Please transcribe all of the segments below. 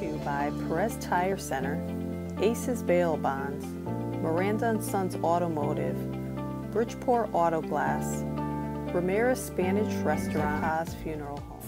to you by Perez Tire Center, Aces Bail Bonds, Miranda & Sons Automotive, Bridgeport Auto Glass, Ramirez Spanish Restaurant, Haas Funeral Home.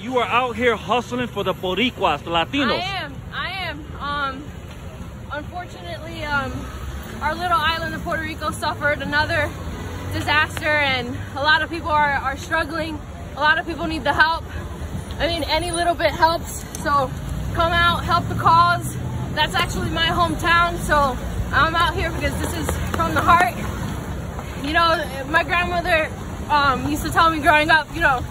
You are out here hustling for the Boricuas, the Latinos. I am. Unfortunately, our little island of Puerto Rico suffered another disaster, and a lot of people are struggling. A lot of people need the help. I mean, any little bit helps. So come out, help the cause. That's actually my hometown, so I'm out here because this is from the heart. You know, my grandmother used to tell me growing up, you know,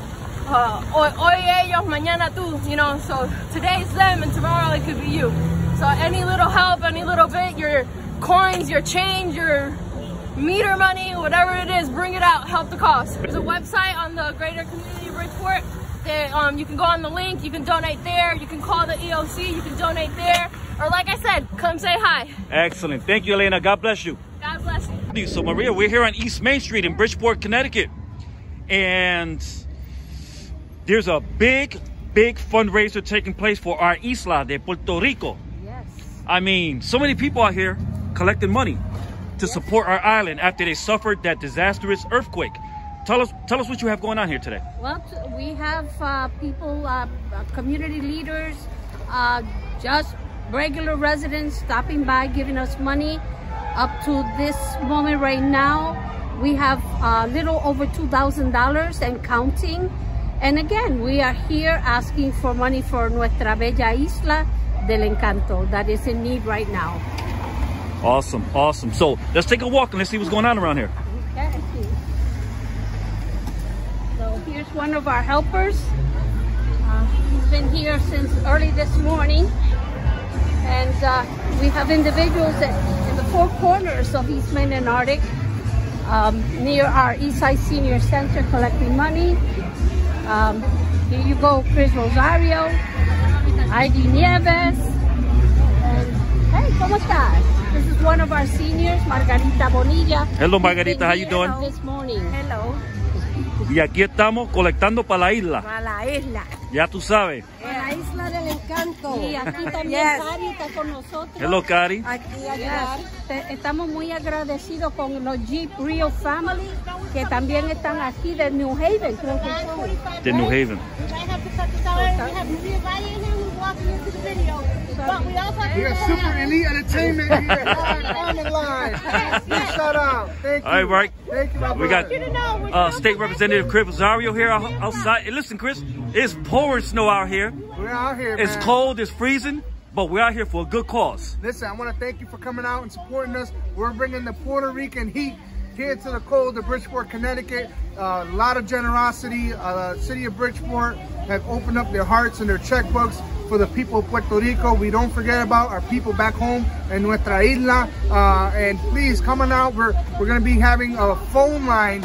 hoy ellos, mañana tú, you know, so today's them and tomorrow it could be you. So any little help, any little bit, your coins, your change, your meter money, whatever it is, bring it out, help the cause. There's a website on the greater community of Bridgeport that you can go on the link, you can donate there, you can call the EOC, you can donate there, or like I said, come say hi. Excellent. Thank you, Elena. God bless you. God bless you. So Maria, we're here on East Main Street in Bridgeport, Connecticut, and there's a big fundraiser taking place for our Isla de Puerto Rico. Yes. I mean, so many people out here collecting money to support our island after they suffered that disastrous earthquake. Tell us what you have going on here today. Well, we have people, community leaders, just regular residents stopping by, giving us money. Up to this moment right now, we have a little over $2,000 and counting. And again, we are here asking for money for Nuestra Bella Isla del Encanto that is in need right now. Awesome, awesome. So let's take a walk and let's see what's going on around here. Okay. So here's one of our helpers. He's been here since early this morning. And we have individuals in the four corners of East Main and Arctic near our Eastside Senior Center collecting money. Here you go, Chris Rosario, ID Nieves, and hey, ¿cómo estás? This is one of our seniors, Margarita Bonilla. Hello, Margarita, how you doing? This morning. Hello. Y aquí estamos colectando para la isla. Para la isla. Ya tú sabes. La Isla del Encanto. Y aquí también Cari está con nosotros. Hello, Cari. Aquí ayudar. Estamos muy agradecidos con los Jeep Real Family, que también están aquí de New Haven, creo que son. De New Haven. We got Super Elite Entertainment here on the line. Shout out. Thank you. All right. Thank you, my We got State Representative Chris Rosario here outside. Hey, listen, Chris, it's pouring snow out here. We're out here, It's man. cold, it's freezing, but we're out here for a good cause. Listen, I want to thank you for coming out and supporting us. We're bringing the Puerto Rican heat here to the cold of Bridgeport, Connecticut. A lot of generosity. City of Bridgeport have opened up their hearts and their checkbooks for the people of Puerto Rico. We don't forget about our people back home in Nuestra Isla. And please, coming out, we're going to be having a phone line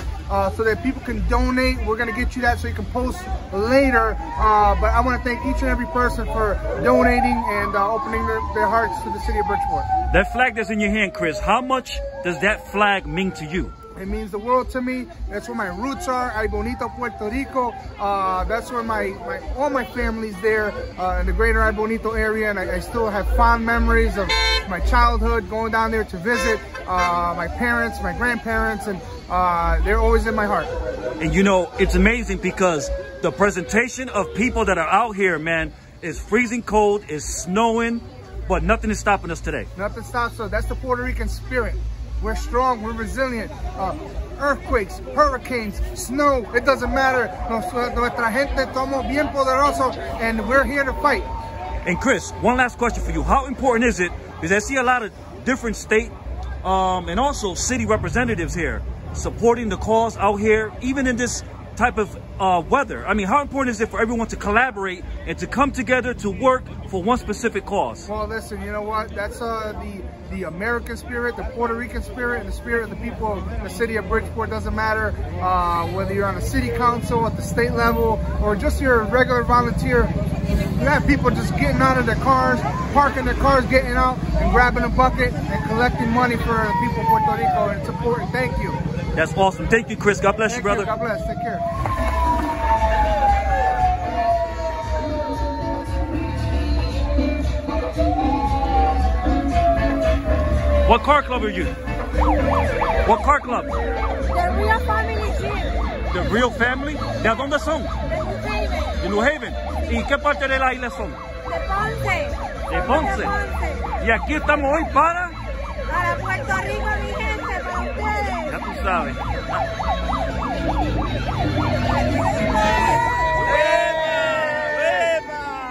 so that people can donate. We're going to get you that so you can post later. But I want to thank each and every person for donating and opening their hearts to the city of Bridgeport. That flag that's in your hand, Chris, how much does that flag mean to you? It means the world to me. That's where my roots are. Ay bonito Puerto Rico. That's where all my family's there in the greater Ay bonito area, and I still have fond memories of my childhood going down there to visit my parents, my grandparents, and they're always in my heart. And you know, it's amazing because the presentation of people that are out here, man, is freezing cold, is snowing, but nothing is stopping us today. Nothing stops us. That's the Puerto Rican spirit. We're strong, we're resilient. Earthquakes, hurricanes, snow, it doesn't matter. Nuestra gente somos bien poderosos, and we're here to fight. And Chris, one last question for you. How important is it, because I see a lot of different state and also city representatives here supporting the cause out here, even in this type of weather? I mean, how important is it for everyone to collaborate and to come together to work for one specific cause? Well, listen, you know what? That's the American spirit, the Puerto Rican spirit, and the spirit of the people of the city of Bridgeport. Doesn't matter whether you're on a city council, at the state level, or just your regular volunteer. You have people just getting out of their cars, parking their cars, getting out, and grabbing a bucket and collecting money for the people of Puerto Rico, and it's important. Thank you. That's awesome. Thank you, Chris. God bless you, brother. God bless. Take care. What car club are you? What car club? The Real Family Gym. The Real Family? ¿De dónde son? De New Haven. ¿Y qué parte de la isla son? De Ponce. De Ponce. Y aquí estamos hoy para Puerto Rico, mi gente, para ustedes. Ya tú sabes.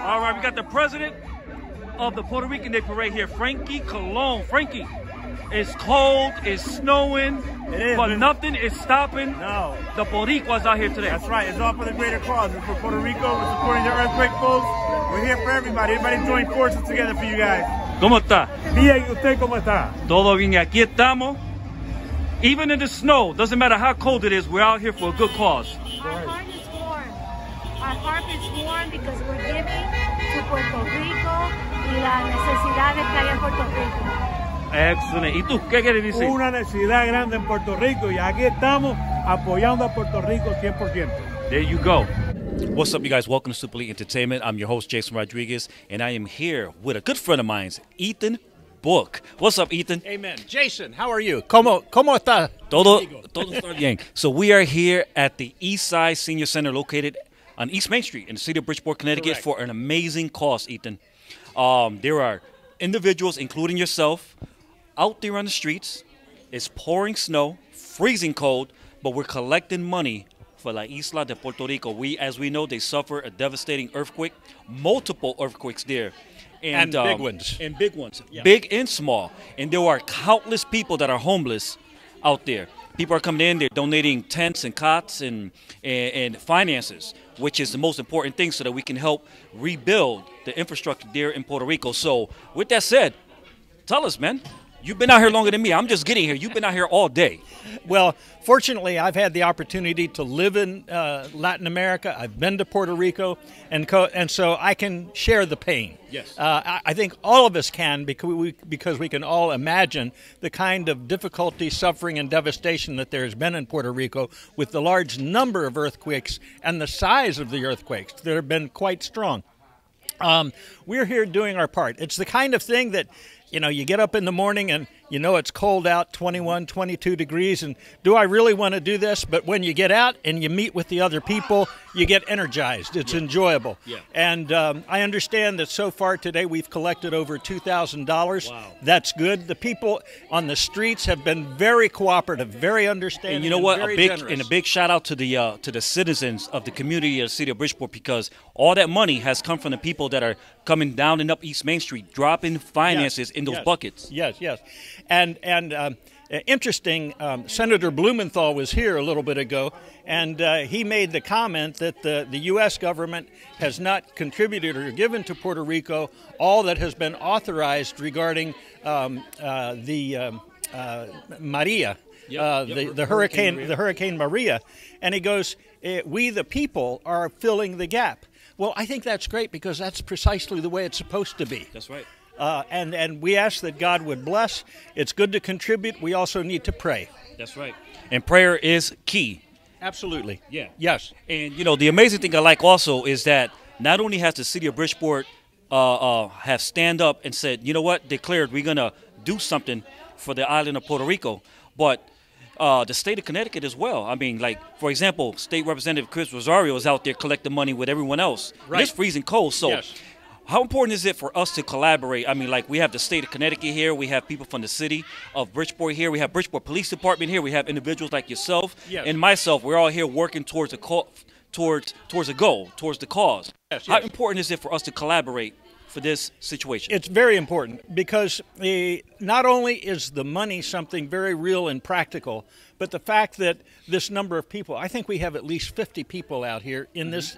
All right, we got the president of the Puerto Rican Day Parade here, Frankie Colon. Frankie, it's cold, it's snowing, but nothing is stopping the Boricuas out here today. That's right. It's all for the greater cause. It's for Puerto Rico. We're supporting the earthquake folks. We're here for everybody. Everybody join forces together for you guys. ¿Cómo está? Bien, ¿y usted cómo está? Todo bien, aquí estamos. Even in the snow, doesn't matter how cold it is, we're out here for a good cause. Our heart is warm. Our heart is warm because we're giving to Puerto Rico y las necesidades que hay en Puerto Rico. Excellent. ¿Y tú qué quieres decir? Una necesidad grande en Puerto Rico y aquí estamos apoyando a Puerto Rico 100%. There you go. What's up, you guys? Welcome to Super Elite Entertainment. I'm your host, Jason Rodriguez, and I am here with a good friend of mine, Ethan Book. What's up, Ethan? Amen. Jason, how are you? ¿Cómo está? Todo está bien. So we are here at the Eastside Senior Center located on East Main Street in the city of Bridgeport, Connecticut. Correct. For an amazing cause, Ethan. There are individuals, including yourself, out there on the streets. It's pouring snow, freezing cold, but we're collecting money for La Isla de Puerto Rico. As we know, they suffer a devastating earthquake, multiple earthquakes there. And big ones. And big ones, Yeah. big and small. And there are countless people that are homeless out there. People are coming in, they're donating tents and cots and finances, which is the most important thing so that we can help rebuild the infrastructure there in Puerto Rico. So with that said, tell us, man. You've been out here longer than me. I'm just getting here. You've been out here all day. Well, fortunately, I've had the opportunity to live in Latin America. I've been to Puerto Rico, and so I can share the pain. Yes. I think all of us can because we can all imagine the kind of difficulty, suffering, and devastation that there has been in Puerto Rico with the large number of earthquakes and the size of the earthquakes that have been quite strong. We're here doing our part. It's the kind of thing that, you know, you get up in the morning and you know it's cold out, 21, 22 degrees, and do I really want to do this? But when you get out and you meet with the other people, you get energized. It's enjoyable. Yeah. And I understand that so far today we've collected over $2,000. Wow. That's good. The people on the streets have been very cooperative, very understanding, And you know what? very generous. A big shout out to the citizens of the community of the city of Bridgeport, because all that money has come from the people that are coming down and up East Main Street, dropping finances in those buckets. Yes, yes. And interesting, Senator Blumenthal was here a little bit ago, and he made the comment that the U.S. government has not contributed or given to Puerto Rico all that has been authorized regarding the Maria, the Hurricane Maria. And he goes, we the people are filling the gap. Well, I think that's great because that's precisely the way it's supposed to be. That's right. And we ask that God would bless. It's good to contribute. We also need to pray. That's right. And prayer is key. Absolutely. Yeah. Yes. And, you know, the amazing thing I like also is that not only has the city of Bridgeport have stand up and said, you know what, declared we're going to do something for the island of Puerto Rico, but the state of Connecticut as well. I mean, like, for example, State Representative Chris Rosario is out there collecting money with everyone else. Right. It's freezing cold. So Yes. How important is it for us to collaborate? I mean, like we have the state of Connecticut here, we have people from the city of Bridgeport here, we have Bridgeport Police Department here, we have individuals like yourself and myself. We're all here working towards a towards a goal, towards the cause. Yes, How important is it for us to collaborate for this situation? It's very important because not only is the money something very real and practical, but the fact that this number of people, I think we have at least 50 people out here in this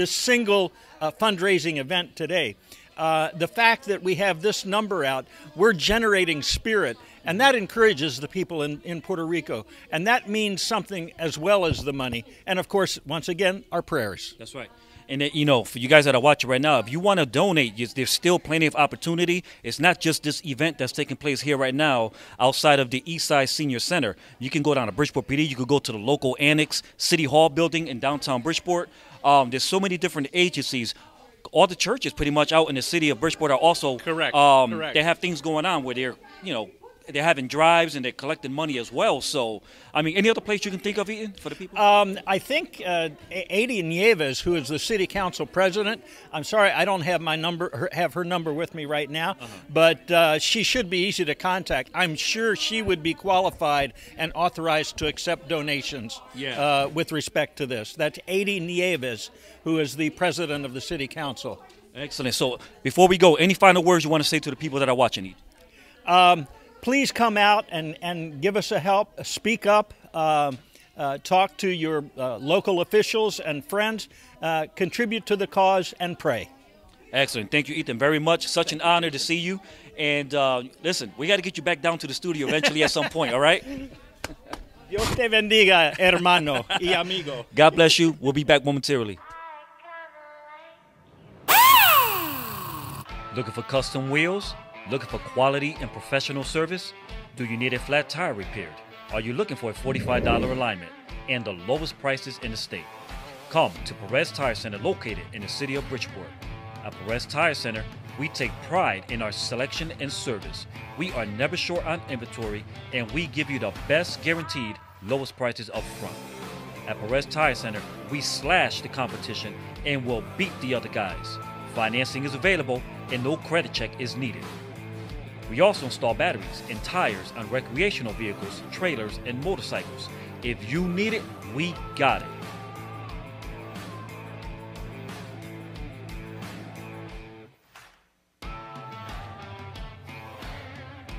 single fundraising event today. The fact that we have this number out, we're generating spirit, and that encourages the people in Puerto Rico. And that means something as well as the money. And of course, once again, our prayers. That's right. And, you know, for you guys that are watching right now, if you want to donate, there's still plenty of opportunity. It's not just this event that's taking place here right now outside of the Eastside Senior Center. You can go down to Bridgeport PD. You could go to the local annex City Hall building in downtown Bridgeport. There's so many different agencies. All the churches pretty much out in the city of Bridgeport are also correct. They have things going on where they're, you know, they're having drives and they're collecting money as well. So, I mean, any other place you can think of, Ethan, for the people? I think Eneida Nieves, who is the city council president, I'm sorry, I don't have my number, have her number with me right now, but she should be easy to contact. I'm sure she would be qualified and authorized to accept donations with respect to this. That's Eneida Nieves, who is the president of the city council. Excellent. So, before we go, any final words you want to say to the people that are watching, Ethan? Please come out and give us a help, speak up, talk to your local officials and friends, contribute to the cause, and pray. Excellent. Thank you, Ethan, very much. Such an honor to see you. And listen, we got to get you back down to the studio eventually at some point, all right? Dios te bendiga, hermano y amigo. God bless you. We'll be back momentarily. Looking for custom wheels? Looking for quality and professional service? Do you need a flat tire repaired? Are you looking for a $45 alignment and the lowest prices in the state? Come to Perez Tire Center located in the city of Bridgeport. At Perez Tire Center, we take pride in our selection and service. We are never short on inventory and we give you the best guaranteed lowest prices up front. At Perez Tire Center, we slash the competition and will beat the other guys. Financing is available and no credit check is needed. We also install batteries and tires on recreational vehicles, trailers, and motorcycles. If you need it, we got it.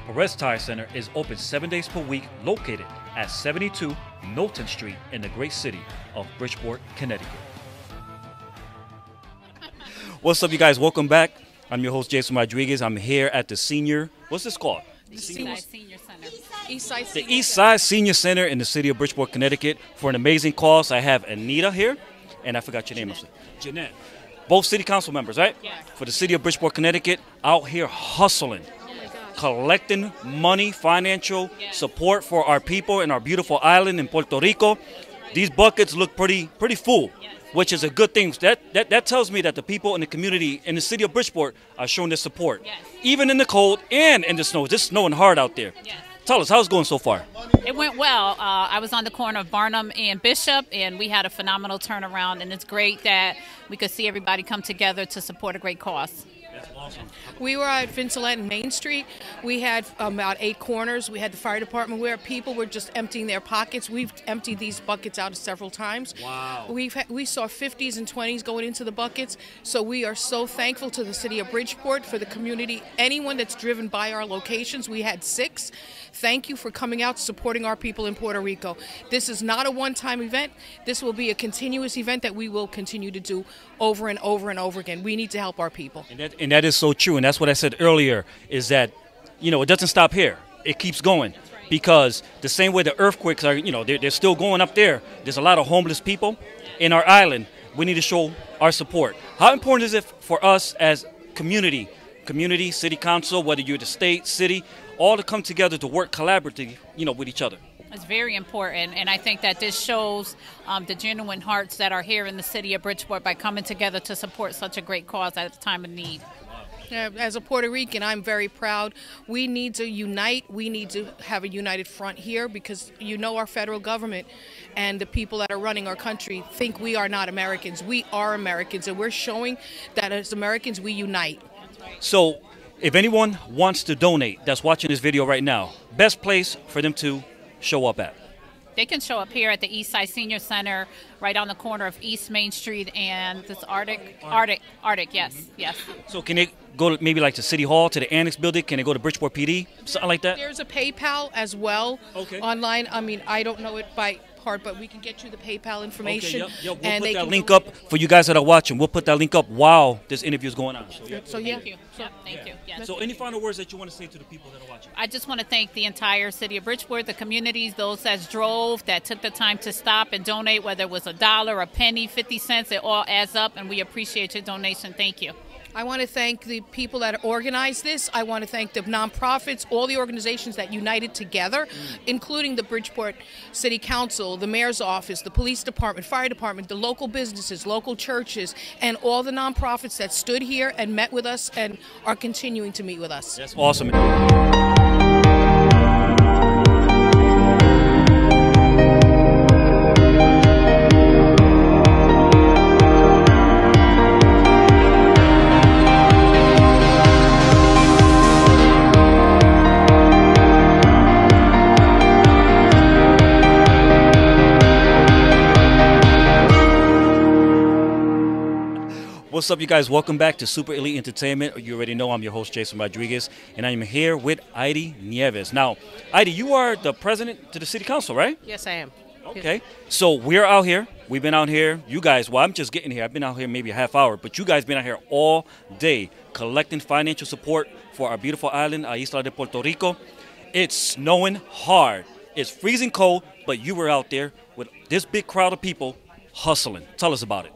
Perez Tire Center is open 7 days per week, located at 72 Knowlton Street in the great city of Bridgeport, Connecticut. What's up, you guys? Welcome back. I'm your host, Jason Rodriguez. I'm here at the senior, what's this called? The Eastside Senior Center. The Eastside Senior Center in the city of Bridgeport, Connecticut for an amazing cause. I have Eneida here, and I forgot your name. Jeanette. Both city council members, right? Yes. For the city of Bridgeport, Connecticut, out here hustling, collecting money, financial support for our people in our beautiful island in Puerto Rico. These buckets look pretty full. Which is a good thing. That tells me that the people in the community in the city of Bridgeport are showing their support. Yes. Even in the cold and in the snow. It's just snowing hard out there. Yes. Tell us, how's it going so far? It went well. I was on the corner of Barnum and Bishop, and we had a phenomenal turnaround, and it's great that we could see everybody come together to support a great cause. That's awesome. We were at Vincelet and Main Street. We had about 8 corners. We had the fire department where people were just emptying their pockets. We've emptied these buckets out several times. Wow. We saw 50s and 20s going into the buckets. So we are so thankful to the city of Bridgeport, for the community, anyone that's driven by our locations. We had 6. Thank you for coming out, supporting our people in Puerto Rico. This is not a one-time event. This will be a continuous event that we will continue to do over and over and over again. We need to help our people. And that is so true. And that's what I said earlier, is that, you know, it doesn't stop here. It keeps going. Because the same way the earthquakes are, you know, they're still going up there. There's a lot of homeless people in our island. We need to show our support. How important is it for us as community, city council, whether you're the state, city, all to come together to work collaboratively, you know, with each other? It's very important, and I think that this shows the genuine hearts that are here in the city of Bridgeport by coming together to support such a great cause at a time of need. As a Puerto Rican, I'm very proud. We need to unite. We need to have a united front here because you know our federal government and the people that are running our country think we are not Americans. We are Americans, and we're showing that as Americans we unite. So if anyone wants to donate that's watching this video right now, best place for them to show up at? They can show up here at the Eastside Senior Center, right on the corner of East Main Street and this Arctic, yes. So can they go to maybe like to City Hall, to the Annex building? Can they go to Bridgeport PD, something like that? There's a PayPal as well. Okay. Online. I mean, I don't know it by heart, but we can get you the PayPal information. Okay, yep. We'll put that link up for you guys that are watching. We'll put that link up while this interview is going on. So yeah. Thank you. Thank you. Yes. So any final words that you want to say to the people that are watching? I just want to thank the entire city of Bridgeport, the communities, those that drove, that took the time to stop and donate, whether it was $1, a penny, 50 cents, it all adds up, and we appreciate your donation. Thank you. I want to thank the people that organized this. I want to thank the nonprofits, all the organizations that united together, including the Bridgeport City Council, the Mayor's Office, the Police Department, Fire Department, the local businesses, local churches, and all the nonprofits that stood here and met with us and are continuing to meet with us. That's awesome. What's up, you guys? Welcome back to Super Elite Entertainment. You already know I'm your host, Jason Rodriguez, and I'm here with Lydia Nieves. Now, Lydia, you are the president to the city council, right? Yes, I am. Okay. So we're out here. We've been out here. You guys, well, I'm just getting here. I've been out here maybe a half hour, but you guys been out here all day collecting financial support for our beautiful island, Isla de Puerto Rico. It's snowing hard. It's freezing cold, but you were out there with this big crowd of people hustling. Tell us about it.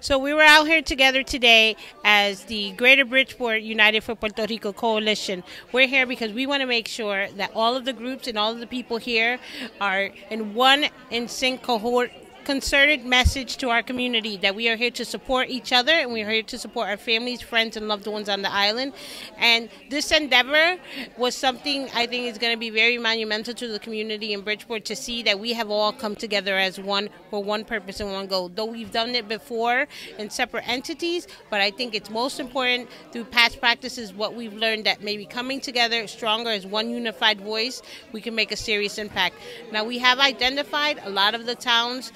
So we were out here together today as the Greater Bridgeport United for Puerto Rico Coalition. We're here because we want to make sure that all of the groups and all of the people here are in one in sync cohort concerted message to our community that we are here to support each other and we are here to support our families, friends, and loved ones on the island. And this endeavor was something I think is going to be very monumental to the community in Bridgeport to see that we have all come together as one for one purpose and one goal. Though we've done it before in separate entities, but I think it's most important through past practices what we've learned that maybe coming together stronger as one unified voice, we can make a serious impact. Now we have identified a lot of the towns.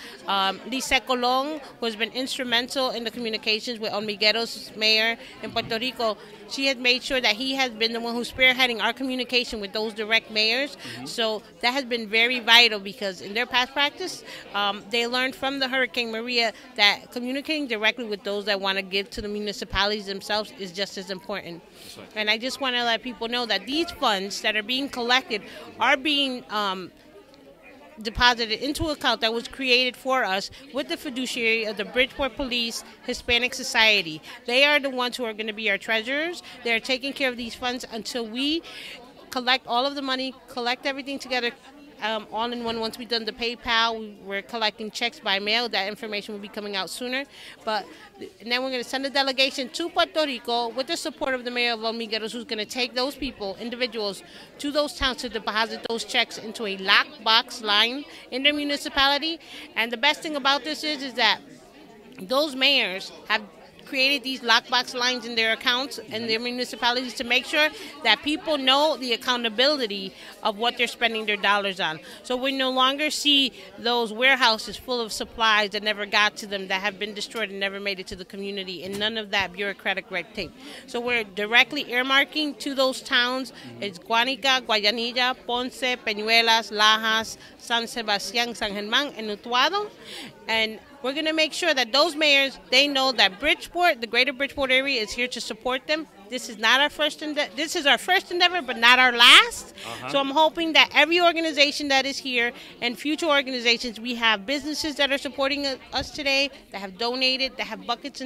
Lisa Colon, who has been instrumental in the communications with Hormigueros mayor in Puerto Rico, she has made sure that he has been the one who's spearheading our communication with those direct mayors. So that has been very vital because in their past practice, they learned from the Hurricane Maria that communicating directly with those that want to give to the municipalities themselves is just as important. And I just want to let people know that these funds that are being collected are being deposited into an account that was created for us with the fiduciary of the Bridgeport Police Hispanic Society. They are the ones who are going to be our treasurers. They're taking care of these funds until we collect all of the money, collect everything together all in one. Once we've done the PayPal, we're collecting checks by mail. That information will be coming out sooner. And then we're going to send a delegation to Puerto Rico with the support of the mayor of Hormigueros, who's going to take those people, individuals, to those towns to deposit those checks into a lockbox line in their municipality. And the best thing about this is that those mayors have created these lockbox lines in their accounts and their municipalities to make sure that people know the accountability of what they're spending their dollars on. So we no longer see those warehouses full of supplies that never got to them, that have been destroyed and never made it to the community, and none of that bureaucratic red tape. So we're directly earmarking to those towns. It's Guánica, Guayanilla, Ponce, Peñuelas, Lajas, San Sebastián, San Germán, and Utuado. And we're going to make sure that those mayors, they know that Bridgeport, the greater Bridgeport area, is here to support them. This is not our first endeavor. This is our first endeavor, but not our last. So I'm hoping that every organization that is here and future organizations, we have businesses that are supporting us today, that have donated, that have buckets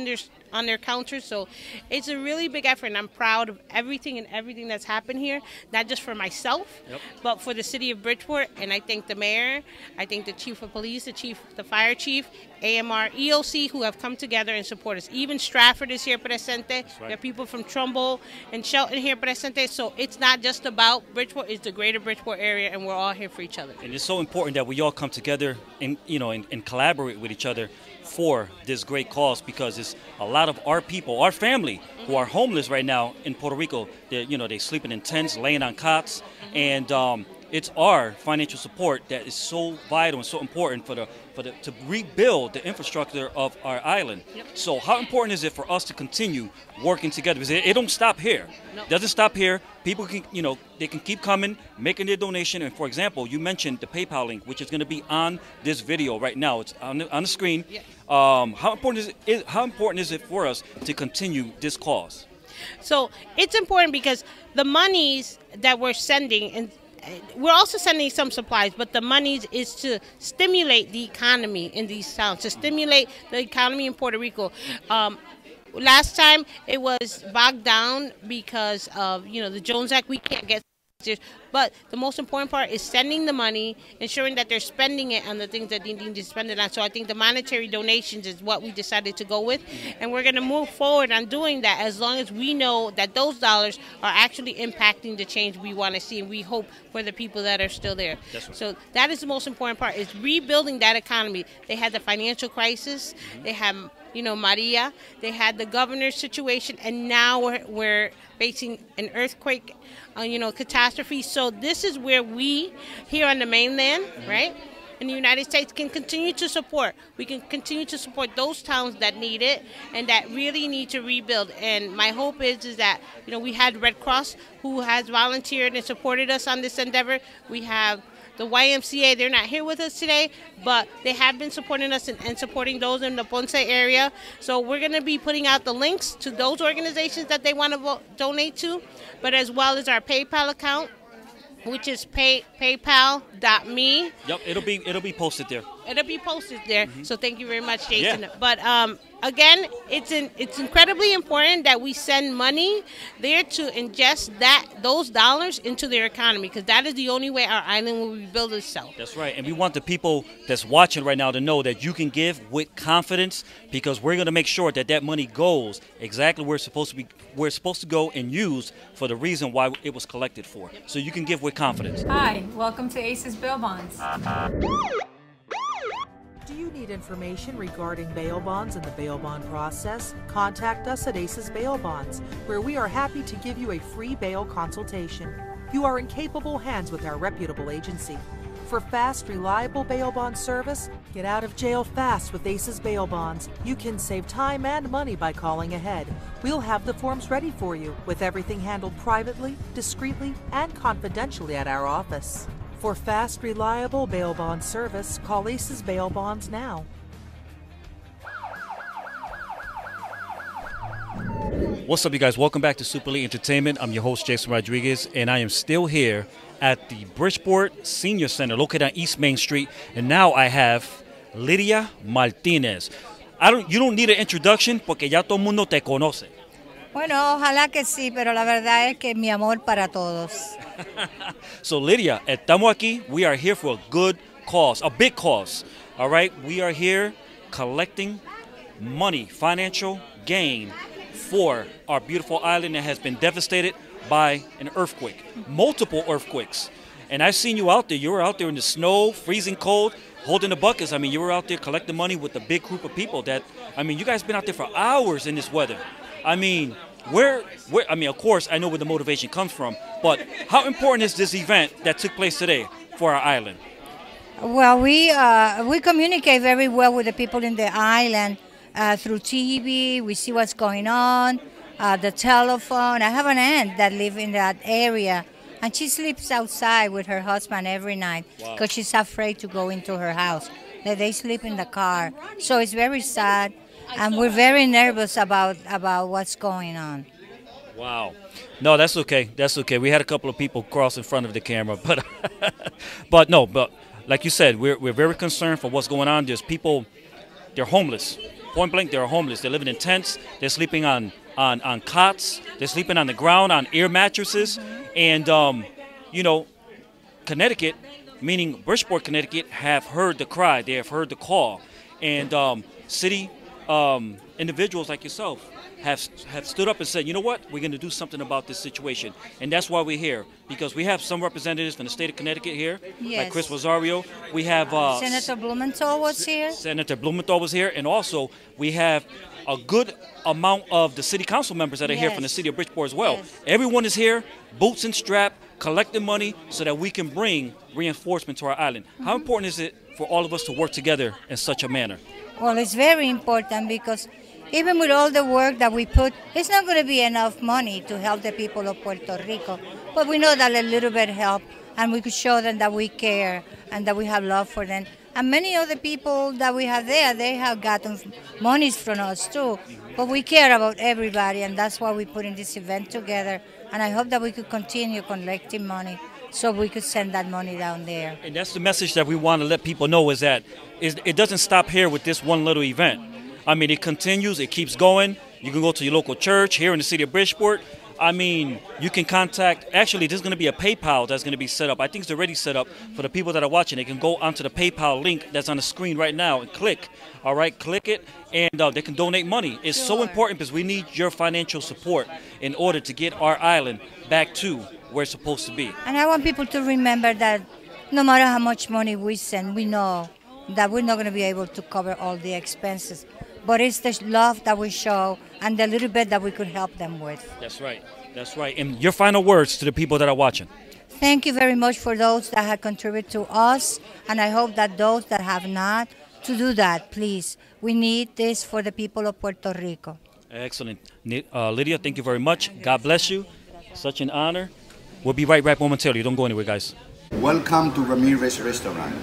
on their counters. So it's a really big effort, and I'm proud of everything that's happened here, not just for myself, but for the city of Bridgeport. And I thank the mayor, I thank the chief of police, the fire chief, AMR, EOC, who have come together and support us. Even Stratford is here presente. Right. We have people from Trumbull and Shelton here presente. So it's not just about Bridgeport, it's the greater Bridgeport area, and we're all here for each other. And it's so important that we all come together and, and collaborate with each other for this great cause, because it's a lot of our people, our family, who are homeless right now in Puerto Rico. They're sleeping in tents, laying on cots, and it's our financial support that is so vital and so important to rebuild the infrastructure of our island. So how important is it for us to continue working together? Because it don't stop here. It doesn't stop here. People can, they can keep coming, making their donation. And for example, you mentioned the PayPal link, which is going to be on this video right now. It's on the screen. How important is it for us to continue this cause? So it's important because the monies that we're sending, and we're also sending some supplies, but the monies is to stimulate the economy in these towns, to stimulate the economy in Puerto Rico. Last time it was bogged down because of the Jones Act. We can't get, but the most important part is sending the money, ensuring that they're spending it on the things that they need to spend it on. So I think the monetary donations is what we decided to go with, and we're going to move forward on doing that as long as we know that those dollars are actually impacting the change we want to see, and we hope for the people that are still there. Right. So that is the most important part, is rebuilding that economy. They had the financial crisis, they had Maria, they had the governor's situation, and now we're facing an earthquake, catastrophe. So this is where we, here on the mainland, right, in the United States, can continue to support. We can continue to support those towns that need it and that really need to rebuild. And my hope is that, we had Red Cross, who has volunteered and supported us on this endeavor. We have the YMCA, they're not here with us today, but they have been supporting us and supporting those in the Ponce area. So we're going to be putting out the links to those organizations that they want to donate to, but as well as our PayPal account, which is paypal.me. Yep, it'll be posted there. It'll be posted there. So thank you very much, Jason. Yeah. But again, it's incredibly important that we send money there to ingest those dollars into their economy, because that is the only way our island will rebuild itself. That's right, and we want the people that's watching right now to know that you can give with confidence, because we're going to make sure that money goes exactly where it's supposed to be. Where it's supposed to go and used for the reason why it was collected for. So you can give with confidence. Hi, welcome to ACE's Bail Bonds. Do you need information regarding bail bonds and the bail bond process? Contact us at ACE's Bail Bonds, where we are happy to give you a free bail consultation. You are in capable hands with our reputable agency. For fast, reliable bail bond service, get out of jail fast with ACE's Bail Bonds. You can save time and money by calling ahead. We'll have the forms ready for you, with everything handled privately, discreetly, and confidentially at our office. For fast, reliable bail bond service, call ACE's Bail Bonds now. What's up, you guys? Welcome back to Super Elite Entertainment. I'm your host, Jason Rodriguez, and I am still here at the Bridgeport Senior Center, located on East Main Street. And now I have Lydia Martinez. You don't need an introduction, porque ya todo el mundo te conoce. Bueno, ojalá que sí, pero la verdad es que mi amor para todos. So, Lydia, estamos aquí. We are here for a good cause, a big cause. All right? We are here collecting money, financial gain for our beautiful island that has been devastated by an earthquake, multiple earthquakes. And I've seen you out there. You were out there in the snow, freezing cold, holding the buckets. I mean, you were out there collecting money with a big group of people you guys been out there for hours in this weather. I mean, of course, I know where the motivation comes from, but how important is this event that took place today for our island? Well, we communicate very well with the people in the island through TV. We see what's going on, the telephone. I have an aunt that lives in that area, and she sleeps outside with her husband every night because she's afraid to go into her house. They sleep in the car. So it's very sad, and we're very nervous about what's going on. Wow. No, that's okay. That's okay. We had a couple of people cross in front of the camera, but but like you said, we're very concerned for what's going on. There's people, they're homeless. Point blank, they're homeless. They're living in tents. They're sleeping on cots. They're sleeping on the ground on air mattresses. And you know, Connecticut, meaning Bridgeport, Connecticut, have heard the cry. They have heard the call, and city individuals like yourself have stood up and said, you know what, we're going to do something about this situation. And that's why we're here, because we have some representatives from the state of Connecticut here, like Chris Rosario. We have Senator Blumenthal was here. Senator Blumenthal was here, and also we have a good amount of the city council members that are here from the city of Bridgeport as well. Everyone is here, boots and strap, collecting money so that we can bring reinforcement to our island. How important is it for all of us to work together in such a manner? Well, it's very important, because even with all the work that we put, it's not going to be enough money to help the people of Puerto Rico. But we know that a little bit help, and we could show them that we care and that we have love for them. And many of the people that we have there, they have gotten monies from us too. But we care about everybody, and that's why we're putting this event together. And I hope that we could continue collecting money so we could send that money down there. And that's the message that we want to let people know, is that it doesn't stop here with this one little event. I mean, it continues, it keeps going. You can go to your local church here in the city of Bridgeport. I mean, you can contact, actually, there's going to be a PayPal that's going to be set up. I think it's already set up for the people that are watching. They can go onto the PayPal link that's on the screen right now and click, all right? Click it, and they can donate money. It's so important because we need your financial support in order to get our island back to where it's supposed to be. And I want people to remember that no matter how much money we send, we know that we're not going to be able to cover all the expenses. But it's the love that we show and the little bit that we could help them with. That's right. That's right. And your final words to the people that are watching. Thank you very much for those that have contributed to us. And I hope that those that have not, to do that, please. We need this for the people of Puerto Rico. Excellent. Lydia, thank you very much. God bless you. Such an honor. We'll be right back momentarily. Don't go anywhere, guys. Welcome to Ramirez Restaurant.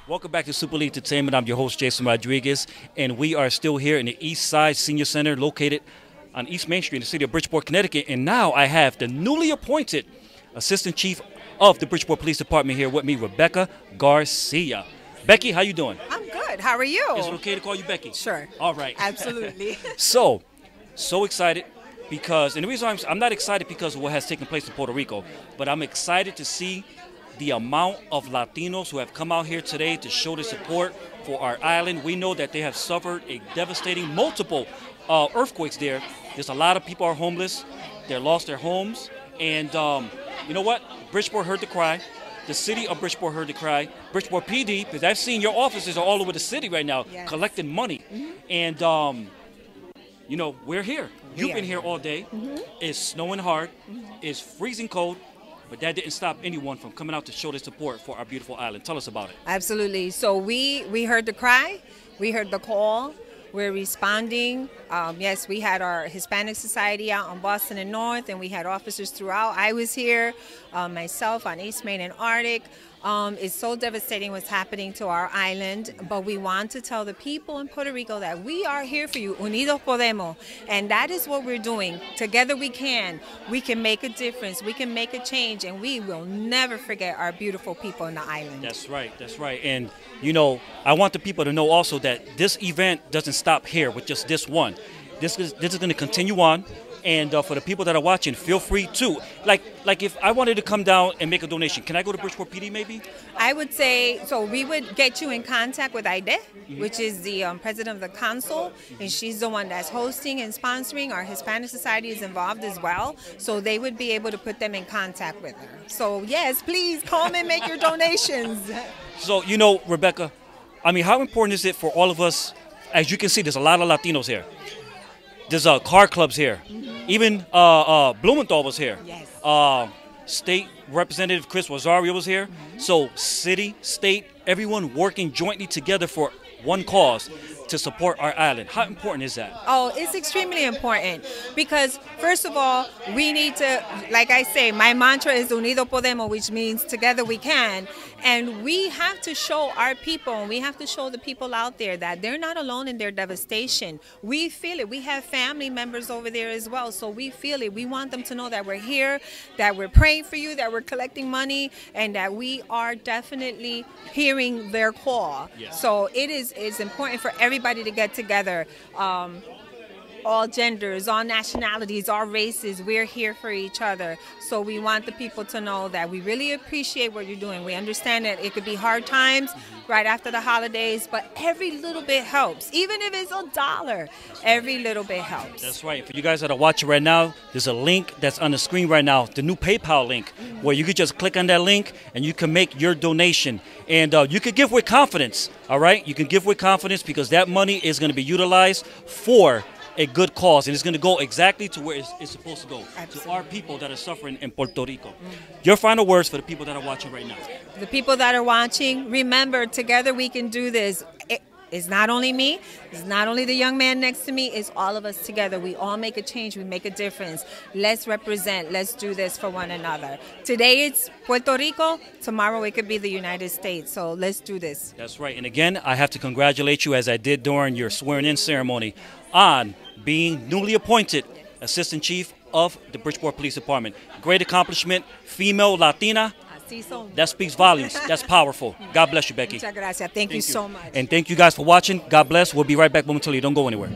Welcome back to Super League Entertainment. I'm your host, Jason Rodriguez, and we are still here in the Eastside Senior Center located on East Main Street in the city of Bridgeport, Connecticut. And now I have the newly appointed Assistant Chief of the Bridgeport Police Department here with me, Rebecca Garcia. Becky, how you doing? I'm good. How are you? Is it okay to call you Becky? Sure. All right. Absolutely. So excited because, and the reason I'm not excited because of what has taken place in Puerto Rico, but I'm excited to see the amount of Latinos who have come out here today to show their support for our island. We know that they have suffered a devastating multiple earthquakes there. There's a lot of people are homeless. They lost their homes. And you know what? Bridgeport heard the cry. The city of Bridgeport heard the cry. Bridgeport PD, because I've seen your offices are all over the city right now collecting money. And, you know, we're here. You've been here all day. It's snowing hard. It's freezing cold. But that didn't stop anyone from coming out to show their support for our beautiful island. Tell us about it. Absolutely. So we heard the cry. We heard the call. We're responding. Yes, we had our Hispanic Society out on Boston and North, and we had officers throughout. I was here, myself on East Main and Arctic. It's so devastating what's happening to our island, but we want to tell the people in Puerto Rico that we are here for you, Unidos Podemos, and that is what we're doing. Together we can make a difference, we can make a change, and we will never forget our beautiful people in the island. That's right, that's right. And you know, I want the people to know also that this event doesn't stop here with just this one. This is going to continue on. And for the people that are watching, feel free to. Like if I wanted to come down and make a donation, can I go to Bridgeport PD maybe? I would say, so we would get you in contact with Eneida, which is the president of the council, and she's the one that's hosting and sponsoring. Our Hispanic Society is involved as well, so they would be able to put them in contact with her. So yes, please come and make your donations. So, you know, Rebecca, I mean, how important is it for all of us? As you can see, there's a lot of Latinos here. There's car clubs here. Even Blumenthal was here. Yes. State Representative Chris Rosario was here. So city, state, everyone working jointly together for one cause to support our island. How important is that? Oh, it's extremely important because, first of all, we need to, like I say, my mantra is Unido Podemos, which means together we can. And we have to show our people, and we have to show the people out there that they're not alone in their devastation. We feel it. We have family members over there as well, so we feel it. We want them to know that we're here, that we're praying for you, that we're collecting money, and that we are definitely hearing their call. Yes. So it's important for everybody to get together. All genders, all nationalities, all races, we're here for each other. So we want the people to know that we really appreciate what you're doing. We understand that it could be hard times right after the holidays, but every little bit helps. Even if it's $1, every little bit helps. That's right. For you guys that are watching right now, there's a link that's on the screen right now, the new PayPal link, where you could just click on that link and you can make your donation. And you can give with confidence, all right? You can give with confidence because that money is going to be utilized for a good cause, and it's going to go exactly to where it's supposed to go. Absolutely. To our people that are suffering in Puerto Rico. Your final words for the people that are watching right now. The people that are watching, remember, together we can do this. It's not only me, it's not only the young man next to me, it's all of us together. We all make a change, we make a difference. Let's represent, let's do this for one another. Today it's Puerto Rico, tomorrow it could be the United States, so let's do this. That's right, and again, I have to congratulate you, as I did during your swearing-in ceremony, on being newly appointed Assistant Chief of the Bridgeport Police Department. Great accomplishment, female, Latina. That speaks volumes. That's powerful. God bless you, Becky. Muchas gracias. Thank you so much. And thank you guys for watching. God bless. We'll be right back momentarily. Don't go anywhere.